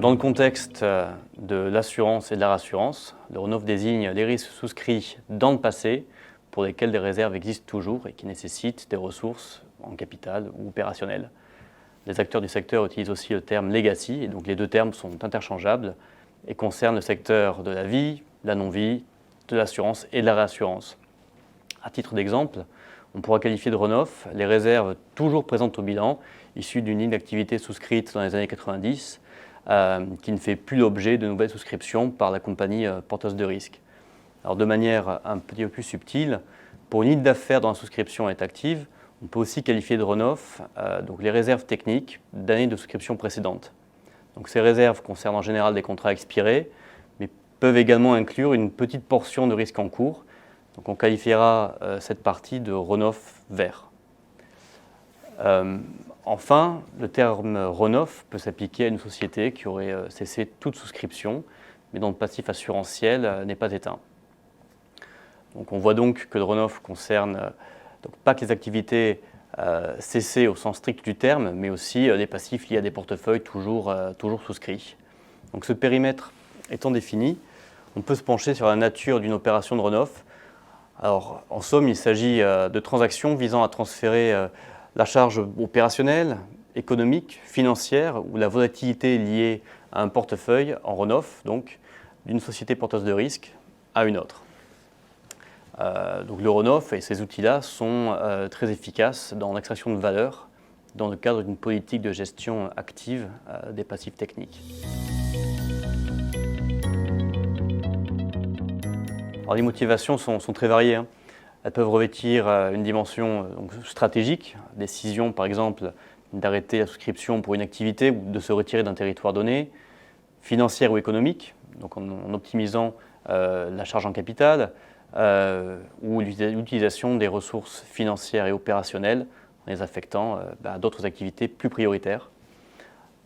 Dans le contexte de l'assurance et de la rassurance, le run-off désigne les risques souscrits dans le passé pour lesquels des réserves existent toujours et qui nécessitent des ressources en capital ou opérationnelles. Les acteurs du secteur utilisent aussi le terme legacy, et donc les deux termes sont interchangeables et concernent le secteur de la vie, de la non-vie, de l'assurance et de la réassurance. À titre d'exemple, on pourra qualifier de run-off les réserves toujours présentes au bilan, issues d'une ligne d'activité souscrite dans les années 90, qui ne fait plus l'objet de nouvelles souscriptions par la compagnie porteuse de risque. Alors de manière un petit peu plus subtile, pour une ligne d'affaires dont la souscription est active, on peut aussi qualifier de run-off donc les réserves techniques d'années de souscription précédentes. Donc ces réserves concernent en général des contrats expirés, mais peuvent également inclure une petite portion de risque en cours. Donc on qualifiera cette partie de run-off vert. Enfin, le terme run-off peut s'appliquer à une société qui aurait cessé toute souscription, mais dont le passif assurantiel n'est pas éteint. Donc on voit donc que le run-off concerne pas que les activités cessées au sens strict du terme, mais aussi les passifs liés à des portefeuilles toujours souscrits. Donc ce périmètre étant défini, on peut se pencher sur la nature d'une opération de run-off. Alors, en somme, il s'agit de transactions visant à transférer la charge opérationnelle, économique, financière ou la volatilité liée à un portefeuille en run-off, donc d'une société porteuse de risque à une autre. Donc le run-off et ces outils-là sont très efficaces dans l'extraction de valeur dans le cadre d'une politique de gestion active des passifs techniques. Alors, les motivations sont très variées. Elles peuvent revêtir une dimension stratégique, décision par exemple d'arrêter la souscription pour une activité ou de se retirer d'un territoire donné, financière ou économique, donc en optimisant la charge en capital, ou l'utilisation des ressources financières et opérationnelles en les affectant à d'autres activités plus prioritaires.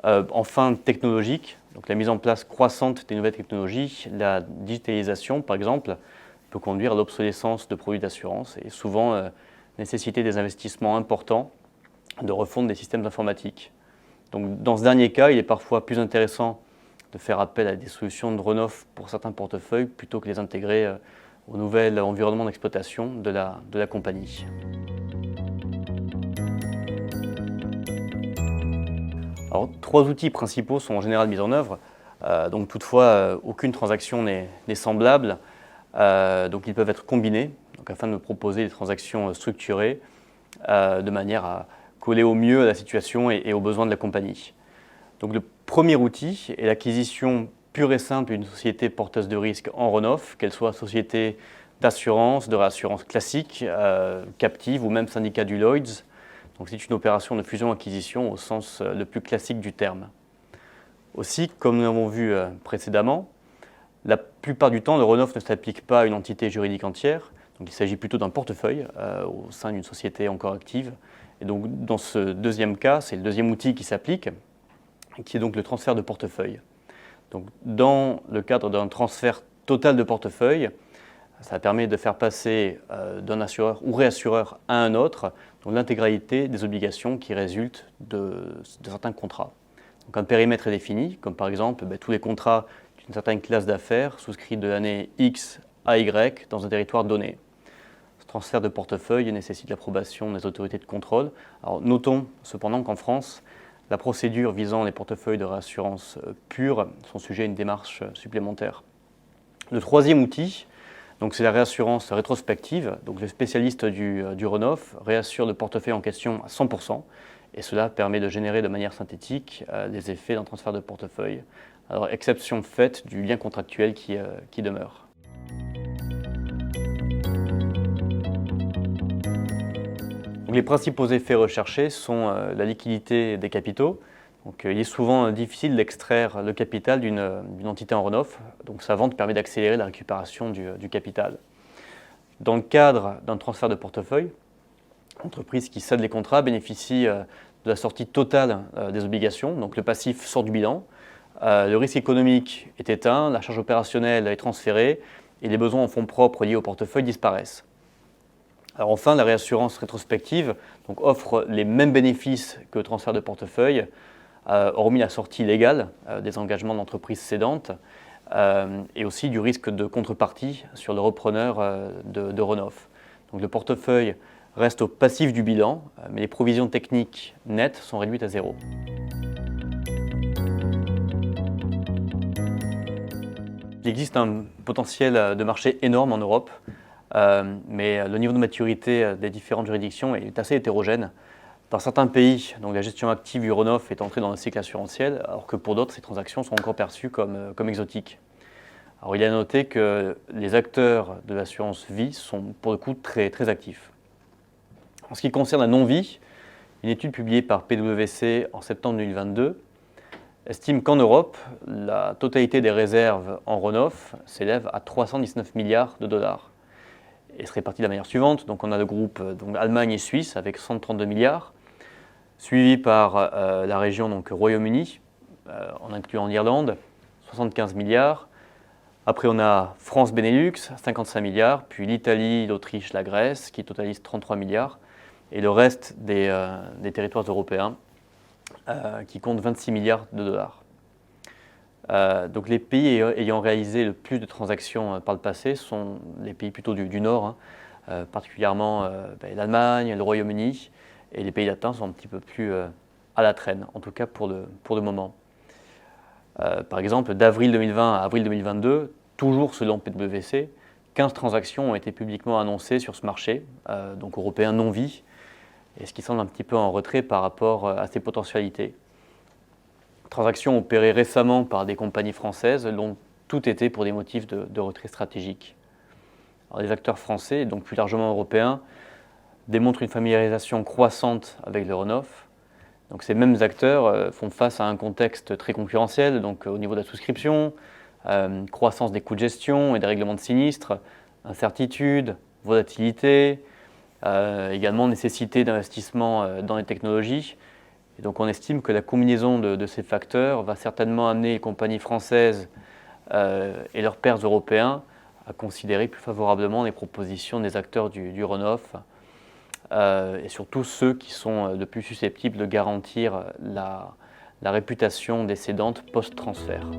Enfin, technologique, donc la mise en place croissante des nouvelles technologies, la digitalisation par exemple, peut conduire à l'obsolescence de produits d'assurance et souvent nécessiter des investissements importants de refonte des systèmes informatiques. Donc, dans ce dernier cas, il est parfois plus intéressant de faire appel à des solutions de run-off pour certains portefeuilles plutôt que de les intégrer au nouvel environnement d'exploitation de la compagnie. Alors, 3 outils principaux sont en général mis en œuvre. Donc, toutefois, aucune transaction n'est semblable. Donc ils peuvent être combinés afin de proposer des transactions structurées de manière à coller au mieux à la situation et aux besoins de la compagnie. Donc le premier outil est l'acquisition pure et simple d'une société porteuse de risque en run-off, qu'elle soit société d'assurance, de réassurance classique, captive ou même syndicat du Lloyd's. Donc c'est une opération de fusion-acquisition au sens le plus classique du terme. Aussi, comme nous l'avons vu précédemment, la plupart du temps, le run-off ne s'applique pas à une entité juridique entière, donc il s'agit plutôt d'un portefeuille au sein d'une société encore active. Et donc dans ce deuxième cas, c'est le deuxième outil qui s'applique, qui est donc le transfert de portefeuille. Donc dans le cadre d'un transfert total de portefeuille, ça permet de faire passer d'un assureur ou réassureur à un autre donc l'intégralité des obligations qui résultent de certains contrats. Donc un périmètre est défini, comme par exemple tous les contrats d'une certaine classe d'affaires souscrits de l'année X à Y dans un territoire donné. Ce transfert de portefeuille nécessite l'approbation des autorités de contrôle. Alors, notons cependant qu'en France, la procédure visant les portefeuilles de réassurance pure sont sujets à une démarche supplémentaire. Le troisième outil, c'est la réassurance rétrospective. Donc, le spécialiste du run-off réassure le portefeuille en question à 100%, et cela permet de générer de manière synthétique les effets d'un transfert de portefeuille. Alors, exception faite du lien contractuel qui demeure. Donc, les principaux effets recherchés sont la liquidité des capitaux. Donc, il est souvent difficile d'extraire le capital d'une entité en run-off. Donc, sa vente permet d'accélérer la récupération du capital. Dans le cadre d'un transfert de portefeuille, l'entreprise qui cède les contrats bénéficie de la sortie totale des obligations. Donc, le passif sort du bilan. le risque économique est éteint, la charge opérationnelle est transférée et les besoins en fonds propres liés au portefeuille disparaissent. Alors enfin, la réassurance rétrospective donc, offre les mêmes bénéfices que le transfert de portefeuille, hormis la sortie légale des engagements de l'entreprise cédante et aussi du risque de contrepartie sur le repreneur de runoff. Donc le portefeuille reste au passif du bilan, mais les provisions techniques nettes sont réduites à zéro. Il existe un potentiel de marché énorme en Europe, mais le niveau de maturité des différentes juridictions est assez hétérogène. Dans certains pays, donc la gestion active du runoff est entrée dans le cycle assurantiel, alors que pour d'autres, ces transactions sont encore perçues comme exotiques. Alors, il est à noter que les acteurs de l'assurance vie sont pour le coup très actifs. En ce qui concerne la non-vie, une étude publiée par PwC en septembre 2022 estime qu'en Europe, la totalité des réserves en runoff s'élève à 319 milliards de dollars. Et se répartit de la manière suivante. Donc on a le groupe Allemagne et Suisse avec 132 milliards, suivi par la région donc Royaume-Uni, en incluant l'Irlande, 75 milliards. Après on a France-Benelux, 55 milliards, puis l'Italie, l'Autriche, la Grèce, qui totalisent 33 milliards, et le reste des territoires européens, qui comptent 26 milliards de dollars. Donc les pays ayant réalisé le plus de transactions par le passé sont les pays plutôt du Nord, particulièrement l'Allemagne, le Royaume-Uni, et les pays latins sont un petit peu plus à la traîne, en tout cas pour le moment. Par exemple, d'avril 2020 à avril 2022, toujours selon PwC, 15 transactions ont été publiquement annoncées sur ce marché, donc européen non-vie, et ce qui semble un petit peu en retrait par rapport à ses potentialités. Transactions opérées récemment par des compagnies françaises l'ont toutes été pour des motifs de retrait stratégique. Alors, les acteurs français, et donc plus largement européens, démontrent une familiarisation croissante avec le runoff. Donc, ces mêmes acteurs font face à un contexte très concurrentiel, donc au niveau de la souscription, croissance des coûts de gestion et des règlements de sinistres, incertitude, volatilité, également nécessité d'investissement dans les technologies. Et donc on estime que la combinaison de ces facteurs va certainement amener les compagnies françaises et leurs pairs européens à considérer plus favorablement les propositions des acteurs du runoff et surtout ceux qui sont le plus susceptibles de garantir la réputation des cédantes post-transfert.